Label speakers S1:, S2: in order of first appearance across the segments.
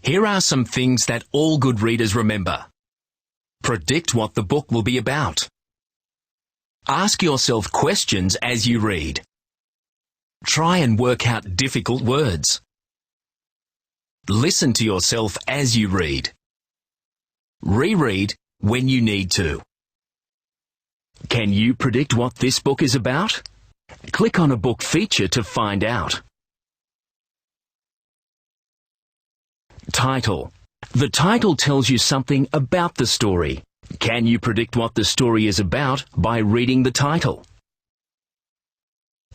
S1: Here are some things that all good readers remember. Predict what the book will be about. Ask yourself questions as you read. Try and work out difficult words. Listen to yourself as you read. Reread when you need to. Can you predict what this book is about? Click on a book feature to find out. Title. The title tells you something about the story. Can you predict what the story is about by reading the title?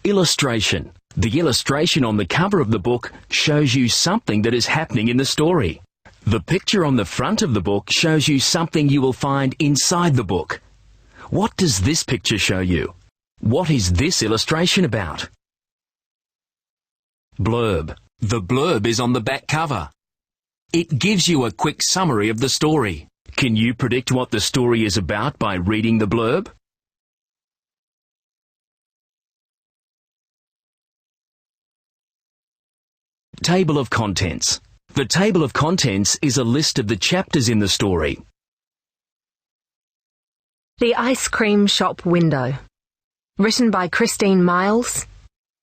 S1: Illustration. The illustration on the cover of the book shows you something that is happening in the story. The picture on the front of the book shows you something you will find inside the book. What does this picture show you? What is this illustration about? Blurb. The blurb is on the back cover. It gives you a quick summary of the story. Can you predict what the story is about by reading the blurb? Table of contents. The table of contents is a list of the chapters in the story.
S2: The Ice Cream Shop Window. Written by Christine Miles.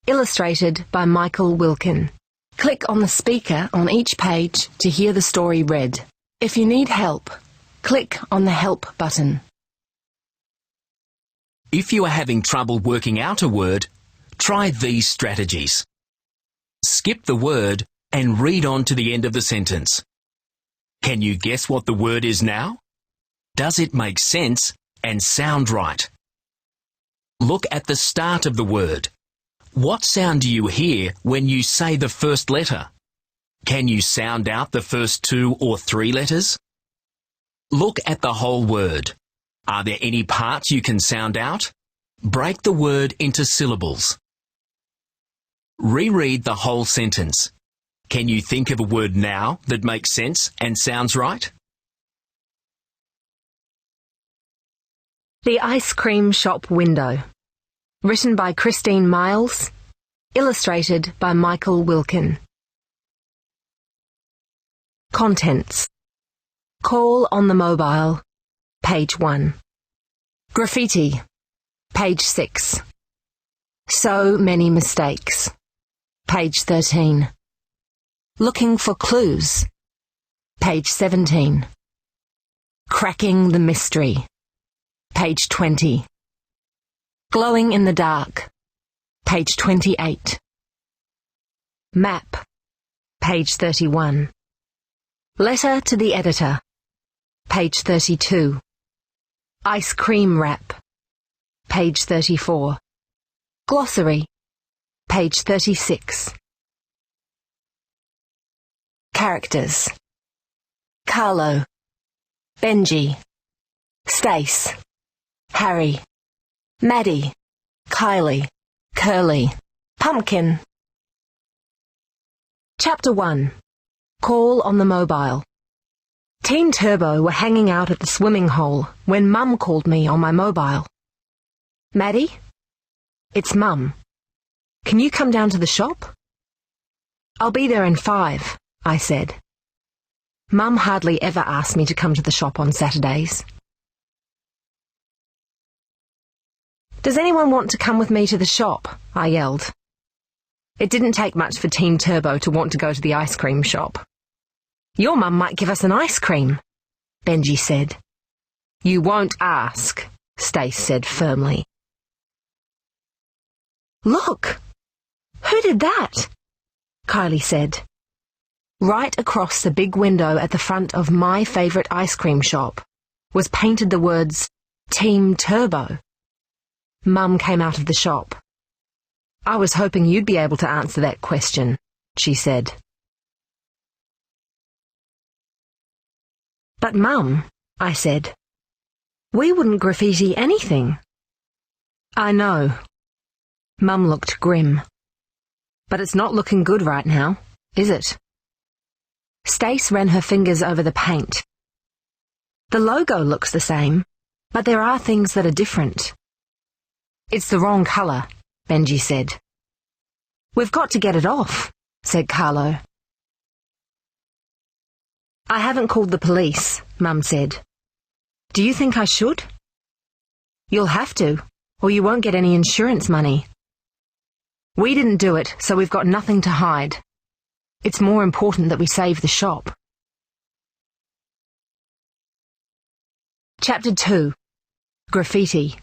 S2: Illustrated by Michael Wilkin. Click on the speaker on each page to hear the story read. If you need help, click on the Help button.
S1: If you are having trouble working out a word, try these strategies. Skip the word and read on to the end of the sentence. Can you guess what the word is now? Does it make sense and sound right? Look at the start of the word. What sound do you hear when you say the first letter? Can you sound out the first 2 or 3 letters? Look at the whole word. Are there any parts you can sound out? Break the word into syllables. Reread the whole sentence. Can you think of a word now that makes sense and sounds right?
S2: The Ice Cream Shop Window. Written by Christine Miles. Illustrated by Michael Wilkin. Contents. Call on the mobile. Page 1. Graffiti. Page 6. So many mistakes. Page 13. Looking for clues. Page 17. Cracking the mystery. Page 20. Glowing in the dark. Page 28. Map. Page 31. Letter to the editor. Page 32. Ice cream wrap. Page 34. Glossary. Page 36. Characters. Carlo. Benji. Stace. Harry. Maddie. Kylie. Curly. Pumpkin. Chapter 1. Call on the mobile. Team Turbo were hanging out at the swimming hole when Mum called me on my mobile. Maddie? It's Mum. Can you come down to the shop? I'll be there in 5, I said. Mum hardly ever asked me to come to the shop on Saturdays. Does anyone want to come with me to the shop? I yelled. It didn't take much for Team Turbo to want to go to the ice cream shop. Your mum might give us an ice cream, Benji said. You won't ask, Stace said firmly. Look! Who did that? Kylie said. Right across the big window at the front of my favourite ice cream shop was painted the words, Team Turbo. Mum came out of the shop. I was hoping you'd be able to answer that question, she said. But Mum, I said, we wouldn't graffiti anything. I know. Mum looked grim. But it's not looking good right now, is it? Stace ran her fingers over the paint. The logo looks the same, but there are things that are different. It's the wrong colour, Benji said. We've got to get it off, said Carlo. I haven't called the police, Mum said. Do you think I should? You'll have to, or you won't get any insurance money. We didn't do it, so we've got nothing to hide. It's more important that we save the shop. Chapter 2. Graffiti.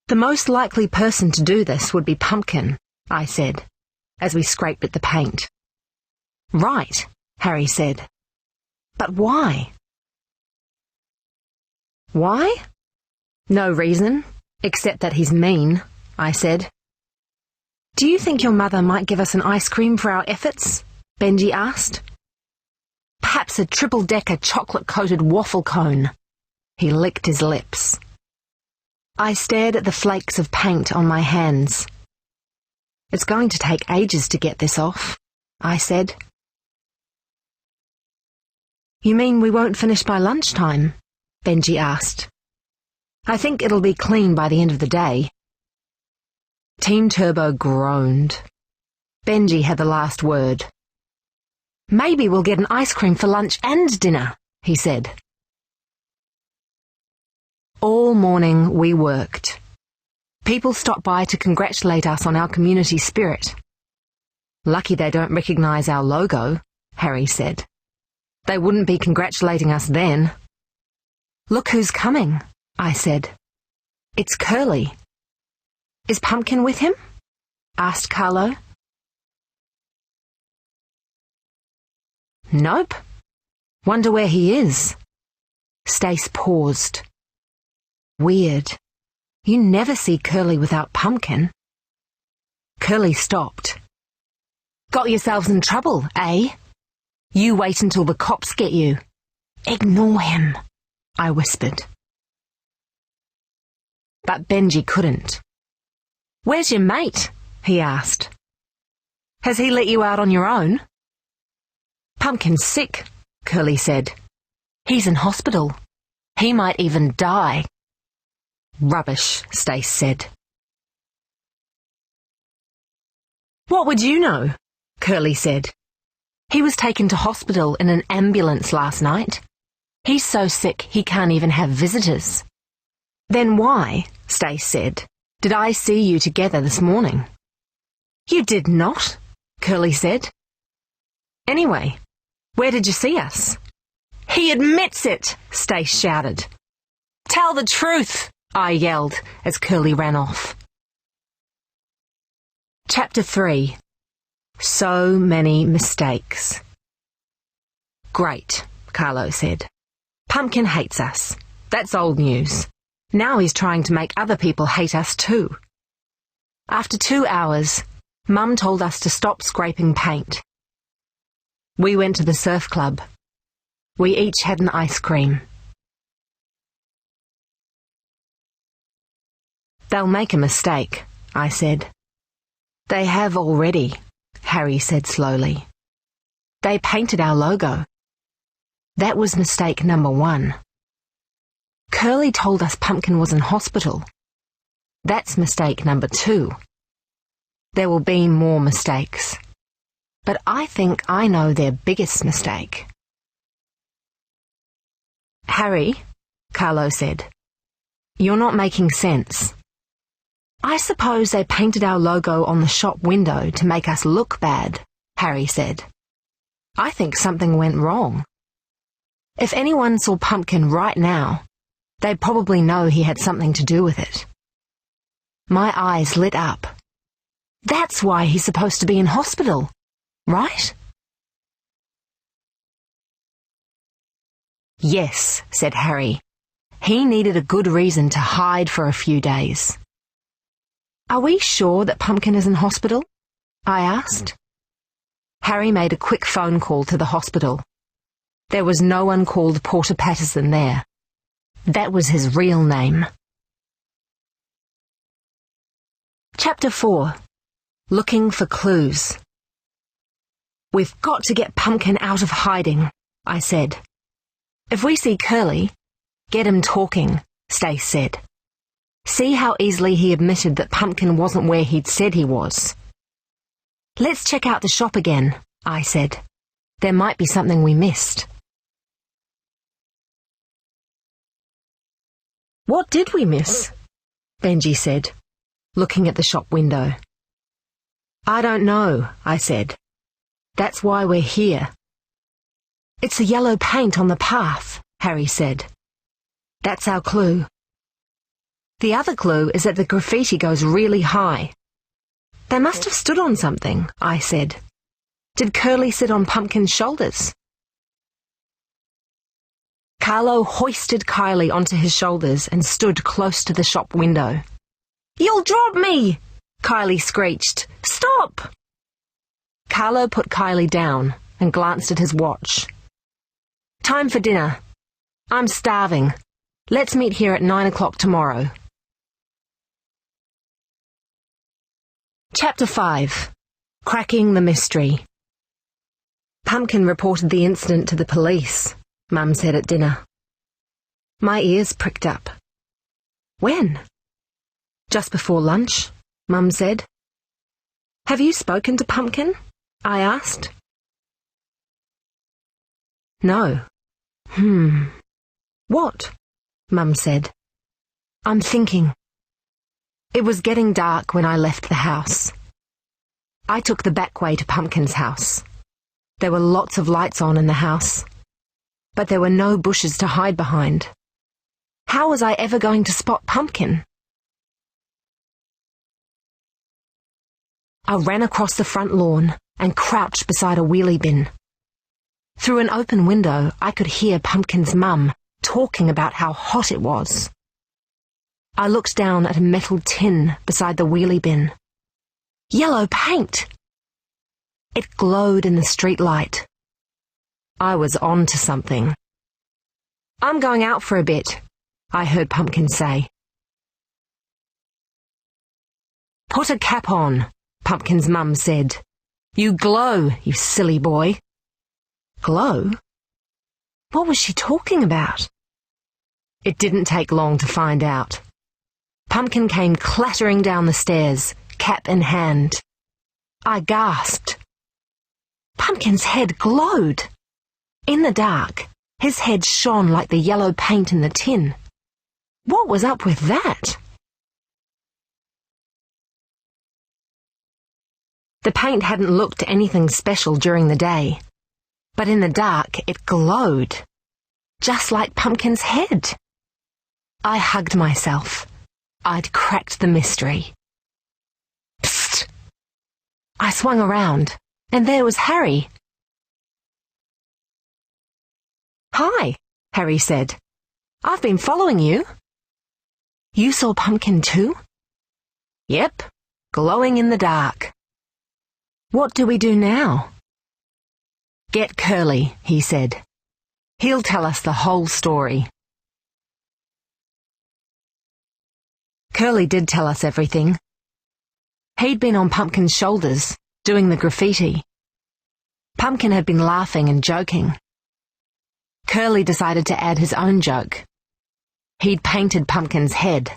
S2: The most likely person to do this would be Pumpkin, I said, as we scraped at the paint. Right, Harry said. But why? Why? No reason, except that he's mean, I said. Do you think your mother might give us an ice cream for our efforts? Benji asked. Perhaps a triple-decker chocolate-coated waffle cone. He licked his lips. I stared at the flakes of paint on my hands. It's going to take ages to get this off, I said. You mean we won't finish by lunchtime? Benji asked. I think it'll be clean by the end of the day. Team Turbo groaned. Benji had the last word. Maybe we'll get an ice cream for lunch and dinner, he said. All morning we worked. People stopped by to congratulate us on our community spirit. Lucky they don't recognise our logo, Harry said. They wouldn't be congratulating us then. Look who's coming, I said. It's Curly. Is Pumpkin with him? Asked Carlo. Nope. Wonder where he is. Stace paused. Weird. You never see Curly without Pumpkin. Curly stopped. Got yourselves in trouble, eh? You wait until the cops get you. Ignore him, I whispered. But Benji couldn't. Where's your mate? He asked. Has he let you out on your own? Pumpkin's sick, Curly said. He's in hospital. He might even die. Rubbish, Stace said. What would you know? Curly said. He was taken to hospital in an ambulance last night. He's so sick he can't even have visitors. Then why, Stace said, did I see you together this morning? You did not, Curly said. Anyway, where did you see us? He admits it, Stace shouted. Tell the truth, I yelled as Curly ran off. Chapter 3. So many mistakes. Great, Carlo said. Pumpkin hates us. That's old news. Now he's trying to make other people hate us too. After 2 hours, Mum told us to stop scraping paint. We went to the surf club. We each had an ice cream. They'll make a mistake, I said. They have already, Harry said slowly. They painted our logo. That was mistake number 1. Curly told us Pumpkin was in hospital. That's mistake number 2. There will be more mistakes. But I think I know their biggest mistake. Harry, Carlo said, you're not making sense. I suppose they painted our logo on the shop window to make us look bad, Harry said. I think something went wrong. If anyone saw Pumpkin right now, they'd probably know he had something to do with it. My eyes lit up. That's why he's supposed to be in hospital, right? Yes, said Harry. He needed a good reason to hide for a few days. Are we sure that Pumpkin is in hospital? I asked. Harry made a quick phone call to the hospital. There was no one called Porter Patterson there. That was his real name. Chapter 4. Looking for clues. We've got to get Pumpkin out of hiding, I said. If we see Curly, get him talking, Stace said. See how easily he admitted that Pumpkin wasn't where he'd said he was. Let's check out the shop again, I said. There might be something we missed. What did we miss? Benji said, looking at the shop window. I don't know, I said. That's why we're here. It's the yellow paint on the path, Harry said. That's our clue. The other clue is that the graffiti goes really high. They must have stood on something, I said. Did Curly sit on Pumpkin's shoulders? Carlo hoisted Kylie onto his shoulders and stood close to the shop window. You'll drop me! Kylie screeched. Stop! Carlo put Kylie down and glanced at his watch. Time for dinner. I'm starving. Let's meet here at 9 o'clock tomorrow. Chapter 5. Cracking the Mystery. Pumpkin reported the incident to the police, Mum said at dinner. My ears pricked up. When? Just before lunch, Mum said. Have you spoken to Pumpkin? I asked. No. What? Mum said. I'm thinking. It was getting dark when I left the house. I took the back way to Pumpkin's house. There were lots of lights on in the house, but there were no bushes to hide behind. How was I ever going to spot Pumpkin? I ran across the front lawn and crouched beside a wheelie bin. Through an open window, I could hear Pumpkin's mum talking about how hot it was. I looked down at a metal tin beside the wheelie bin. Yellow paint! It glowed in the street light. I was on to something. I'm going out for a bit, I heard Pumpkin say. Put a cap on, Pumpkin's mum said. You glow, you silly boy. Glow? What was she talking about? It didn't take long to find out. Pumpkin came clattering down the stairs, cap in hand. I gasped. Pumpkin's head glowed. In the dark, his head shone like the yellow paint in the tin. What was up with that? The paint hadn't looked anything special during the day, but in the dark it glowed, just like Pumpkin's head. I hugged myself. I'd cracked the mystery. Psst! I swung around, and there was Harry. Hi, Harry said. I've been following you. You saw Pumpkin too? Yep, glowing in the dark. What do we do now? Get Curly, he said. He'll tell us the whole story. Curly did tell us everything. He'd been on Pumpkin's shoulders, doing the graffiti. Pumpkin had been laughing and joking. Curly decided to add his own joke. He'd painted Pumpkin's head.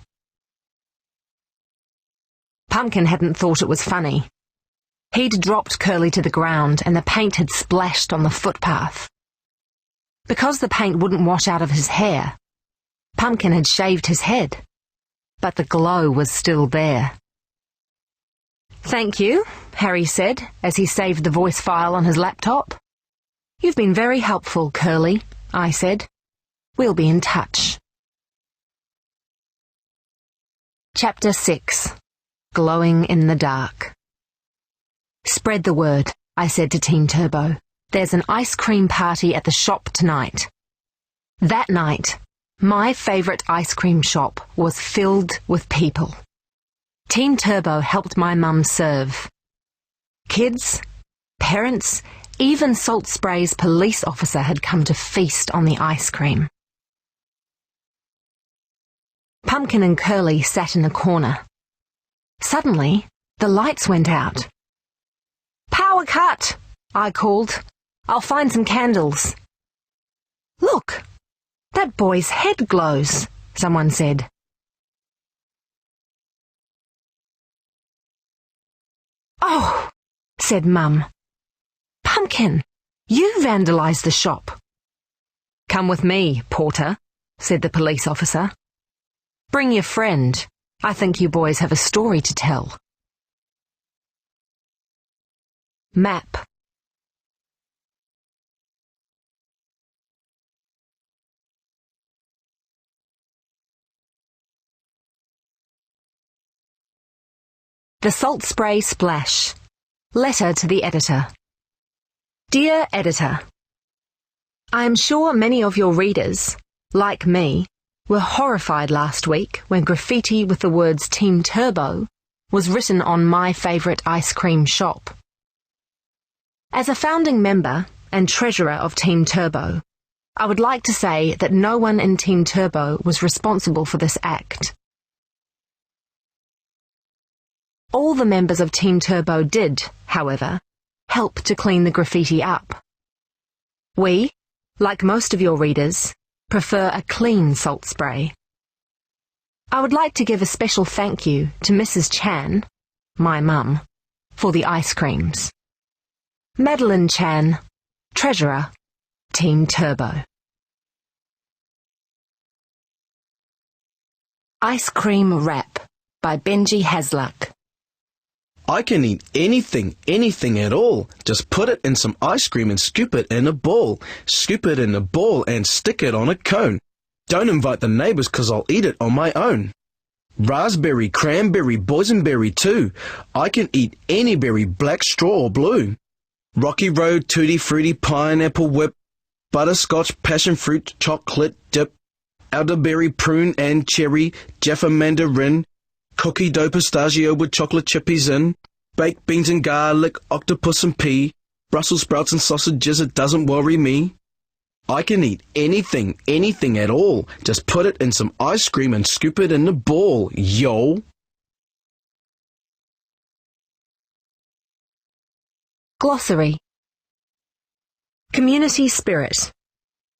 S2: Pumpkin hadn't thought it was funny. He'd dropped Curly to the ground and the paint had splashed on the footpath. Because the paint wouldn't wash out of his hair, Pumpkin had shaved his head. But the glow was still there. Thank you, Harry said, as he saved the voice file on his laptop. You've been very helpful, Curly, I said. We'll be in touch. Chapter 6. Glowing in the Dark. Spread the word, I said to Team Turbo. There's an ice cream party at the shop tonight. That night, my favourite ice cream shop was filled with people. Team Turbo helped my mum serve. Kids, parents, even Salt Spray's police officer had come to feast on the ice cream. Pumpkin and Curly sat in a corner. Suddenly, the lights went out. Power cut, I called. I'll find some candles. Look! That boy's head glows, someone said. Oh, said Mum. Pumpkin, you vandalised the shop. Come with me, Porter, said the police officer. Bring your friend. I think you boys have a story to tell. Map. The salt spray splash. Letter to the editor. Dear editor, I am sure many of your readers, like me, were horrified last week when graffiti with the words Team Turbo was written on my favourite ice cream shop. As a founding member and treasurer of Team Turbo, I would like to say that no one in Team Turbo was responsible for this act. All the members of Team Turbo did, however, help to clean the graffiti up. We, like most of your readers, prefer a clean salt spray. I would like to give a special thank you to Mrs. Chan, my mum, for the ice creams. Madeline Chan, Treasurer, Team Turbo. Ice Cream Wrap by Benji Hasluck.
S3: I can eat anything at all. Just put it in some ice cream and scoop it in a ball. Scoop it in a ball and stick it on a cone. Don't invite the neighbours 'cause I'll eat it on my own. Raspberry, cranberry, boysenberry too. I can eat any berry, black, straw or blue. Rocky Road, tutti frutti, pineapple whip, butterscotch, passion fruit, chocolate dip, elderberry, prune and cherry, Jaffa mandarin, cookie dough pistachio with chocolate chippies in, baked beans and garlic, octopus and pea, Brussels sprouts and sausages, it doesn't worry me. I can eat anything at all. Just put it in some ice cream and scoop it in a ball, yo!
S2: Glossary. Community spirit.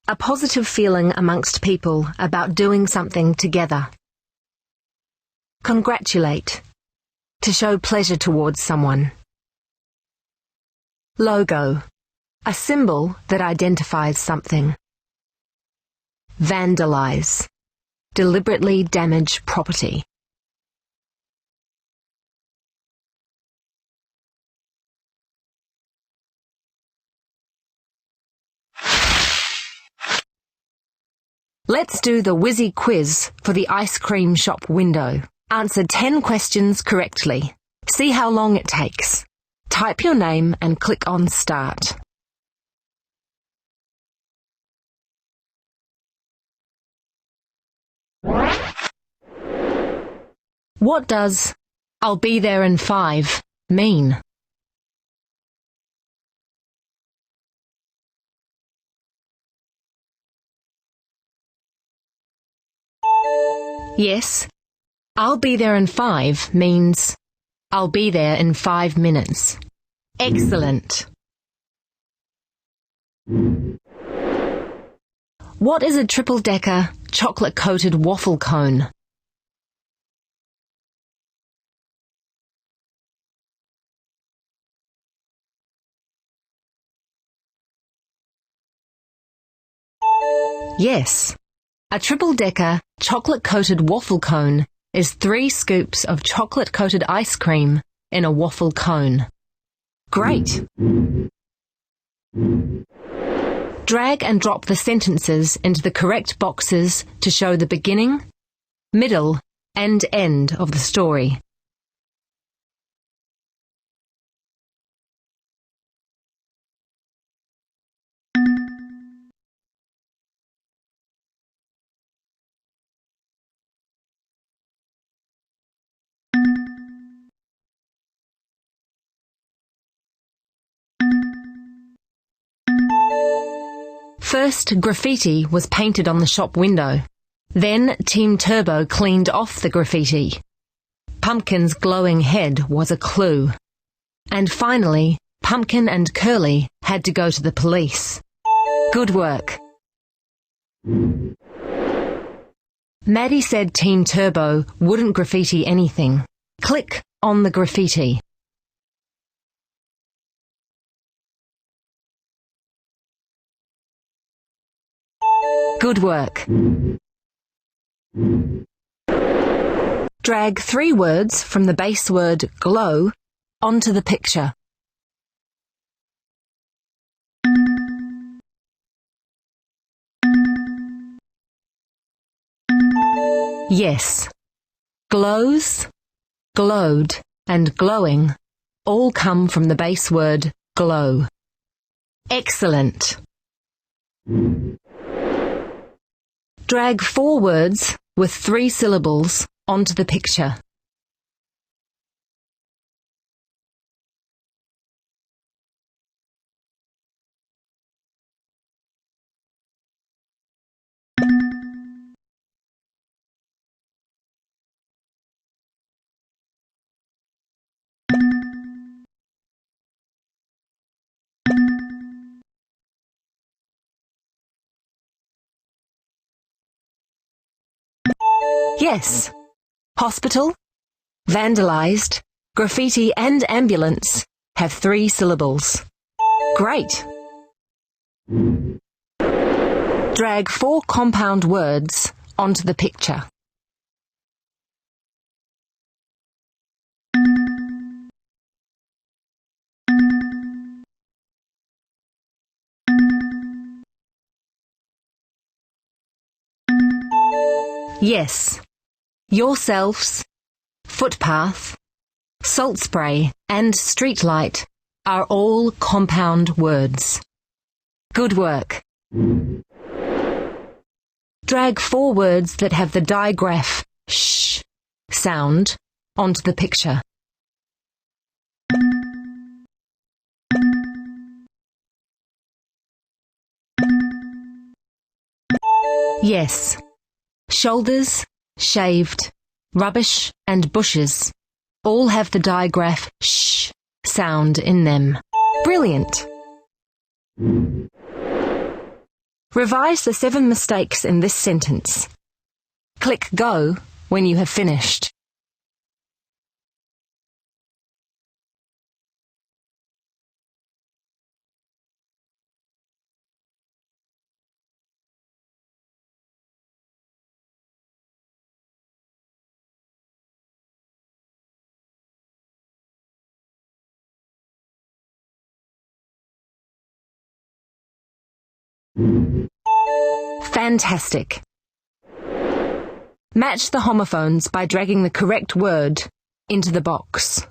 S2: A positive feeling amongst people about doing something together. Congratulate. To show pleasure towards someone. Logo. A symbol that identifies something. Vandalize. Deliberately damage property. Let's do the Whizzy quiz for the ice cream shop window. Answer 10 questions correctly. See how long it takes. Type your name and click on Start. What does "I'll be there in 5" mean? Yes. I'll be there in 5 means I'll be there in 5 minutes. Excellent. What is a triple-decker chocolate-coated waffle cone? Yes. A triple-decker chocolate-coated waffle cone is 3 scoops of chocolate-coated ice cream in a waffle cone. Great! Drag and drop the sentences into the correct boxes to show the beginning, middle, and end of the story. First, graffiti was painted on the shop window. Then, Team Turbo cleaned off the graffiti. Pumpkin's glowing head was a clue. And finally, Pumpkin and Curly had to go to the police. Good work. Maddie said Team Turbo wouldn't graffiti anything. Click on the graffiti. Good work. Drag 3 words from the base word glow onto the picture. Yes. Glows, glowed, and glowing all come from the base word glow. Excellent. Drag 4 words with 3 syllables onto the picture. Yes. Hospital, vandalized, graffiti and ambulance have 3 syllables. Great. Drag 4 compound words onto the picture. Yes. Yourselves, footpath, salt spray and streetlight are all compound words. Good work. Drag 4 words that have the digraph sh sound onto the picture. Yes. Shoulders, shaved, rubbish and bushes all have the digraph sh sound in them. Brilliant! Revise the 7 mistakes in this sentence. Click Go when you have finished. Fantastic! Match the homophones by dragging the correct word into the box.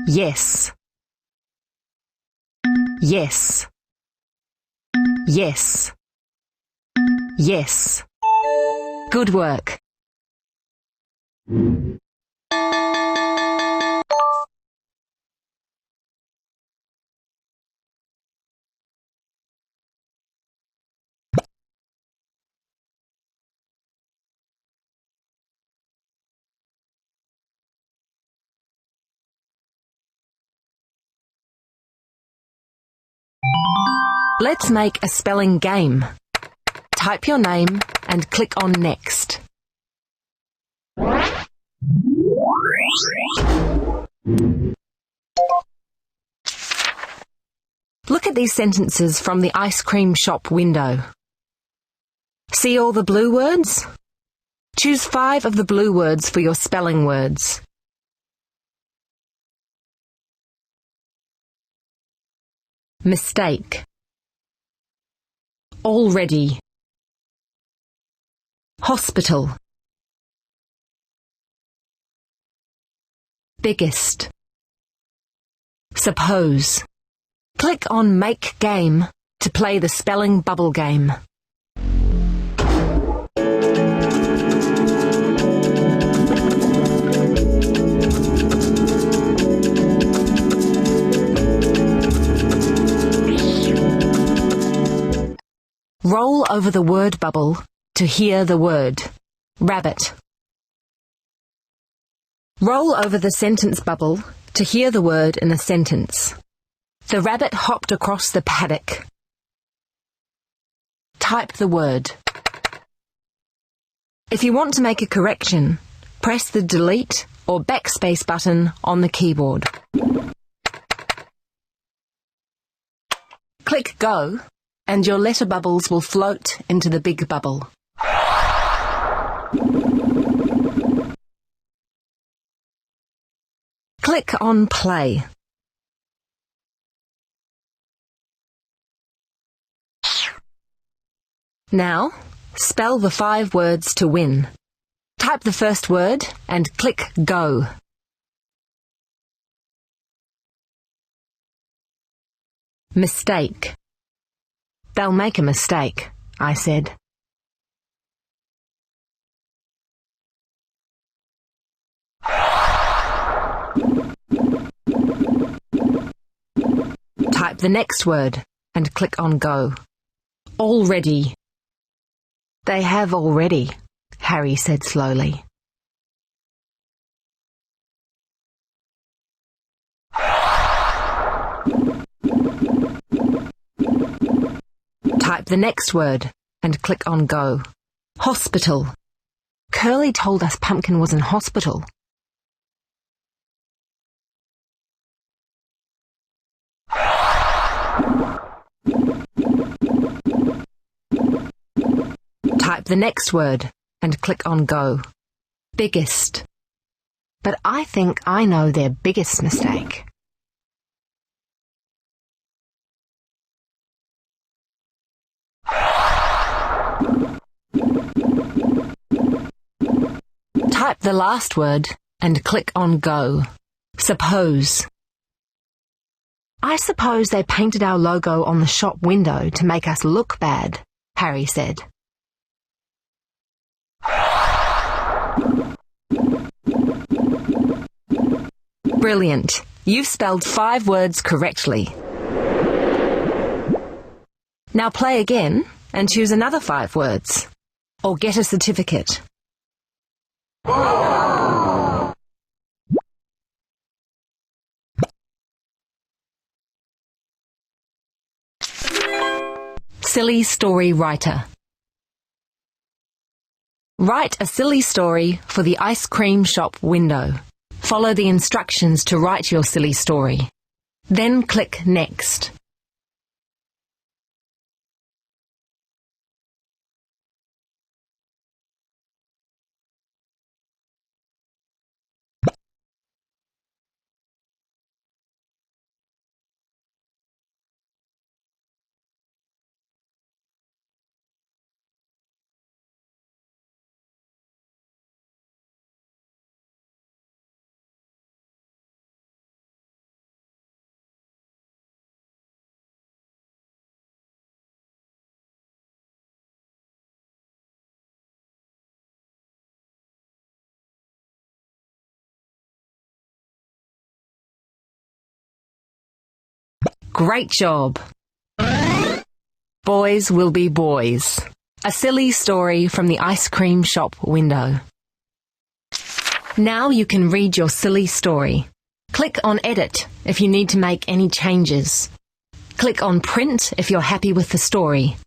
S2: Yes. Yes. Yes. Yes. Good work. Let's make a spelling game. Type your name and click on Next. Look at these sentences from the ice cream shop window. See all the blue words? Choose 5 of the blue words for your spelling words. Mistake. Already. Hospital. Biggest. Suppose. Click on Make Game to play the spelling bubble game. Roll over the word bubble to hear the word. Rabbit. Roll over the sentence bubble to hear the word in a sentence. The rabbit hopped across the paddock. Type the word. If you want to make a correction, press the Delete or Backspace button on the keyboard. Click Go and your letter bubbles will float into the big bubble. Click on play. Now, spell the 5 words to win. Type the first word and click Go. Mistake. They'll make a mistake, I said. Type the next word and click on Go. Already. They have already, Harry said slowly. Type the next word and click on Go. Hospital. Curly told us Pumpkin was in hospital. Type the next word and click on Go. Biggest. But I think I know their biggest mistake. Type the last word and click on Go. Suppose. I suppose they painted our logo on the shop window to make us look bad, Harry said. Brilliant. You've spelled 5 words correctly. Now play again and choose another 5 words. Or get a certificate. Silly story writer. Write a silly story for the ice cream shop window. Follow the instructions to write your silly story. Then click Next. Great job! Boys will be boys. A silly story from the ice cream shop window. Now you can read your silly story. Click on Edit if you need to make any changes. Click on Print if you're happy with the story.